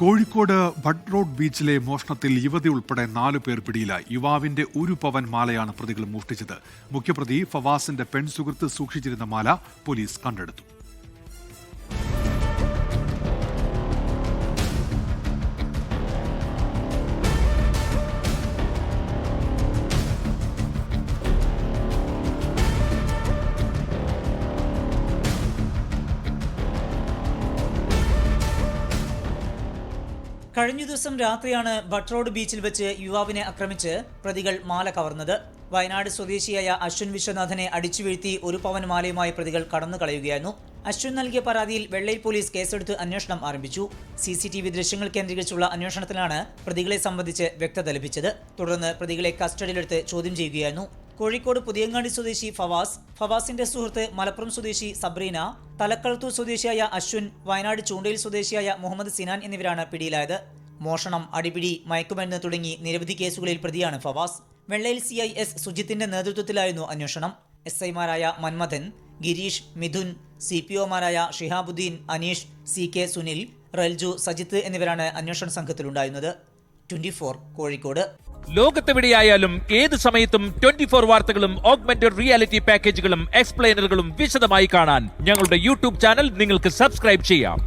Kozhikode bud road ബീച്ചിലെ മോഷണത്തിൽ യുവതി ഉൾപ്പെടെ 4 പേർ പിടിയിലായി. യുവാവിന്റെ 1 പവൻ മാലയാണ് പ്രതികൾ മോഷ്ടിച്ചത്. മുഖ്യപ്രതി ഫവാസിന്റെ പെൺസുഹൃത്ത് സൂക്ഷിച്ചിരുന്ന മാല പോലീസ് കണ്ടെടുത്തു. കഴിഞ്ഞ ദിവസം രാത്രിയാണ് ബഡ് റോഡ് ബീച്ചിൽ വെച്ച് യുവാവിനെ ആക്രമിച്ച് പ്രതികൾ മാല കവർന്നത്. വയനാട് സ്വദേശിയായ അശ്വിൻ വിശ്വനാഥനെ അടിച്ചു വീഴ്ത്തി 1 പവൻ മാലയുമായി പ്രതികൾ കടന്നു കളയുകയായിരുന്നു. അശ്വിൻ നൽകിയ പരാതിയിൽ വെള്ളയിൽ പോലീസ് കേസെടുത്ത് അന്വേഷണം ആരംഭിച്ചു. CCTV ദൃശ്യങ്ങൾ കേന്ദ്രീകരിച്ചുള്ള അന്വേഷണത്തിലാണ് പ്രതികളെ സംബന്ധിച്ച് വ്യക്തത ലഭിച്ചത്. തുടർന്ന് പ്രതികളെ കസ്റ്റഡിയിലെടുത്ത് ചോദ്യം ചെയ്യുകയായിരുന്നു. കോഴിക്കോട് പുതിയങ്ങാടി സ്വദേശി ഫവാസിന്റെ സുഹൃത്ത് മലപ്പുറം സ്വദേശി സബ്രീന, തലക്കളത്തൂർ സ്വദേശിയായ അശ്വിൻ, വയനാട് ചൂണ്ടയിൽ സ്വദേശിയായ മുഹമ്മദ് സിനാൻ എന്നിവരാണ് പിടിയിലായത്. മോഷണം, അടിപിടി, മയക്കുമരുന്ന് തുടങ്ങി നിരവധി കേസുകളിൽ പ്രതിയാണ് ഫവാസ്. വെള്ളയിൽ CIS സുജിത്തിന്റെ നേതൃത്വത്തിലായിരുന്നു അന്വേഷണം. SI മാരായ മന്മഥൻ, ഗിരീഷ്, മിഥുൻ, CPO മാരായ ഷിഹാബുദ്ദീൻ, അനീഷ്, CK സുനിൽ, റൽജു, സജിത്ത് എന്നിവരാണ് അന്വേഷണ സംഘത്തിലുണ്ടായിരുന്നത്. 24 കോഴിക്കോട്. ലോകത്തെവിടെയായാലും ഏത് സമയത്തും 24 വാർത്തകളും ഓഗ്മെന്റഡ് റിയാലിറ്റി പാക്കേജുകളും എക്സ്പ്ലെയിനറുകളും വിശദമായി കാണാൻ ഞങ്ങളുടെ YouTube ചാനൽ നിങ്ങൾക്ക് സബ്സ്ക്രൈബ് ചെയ്യാം.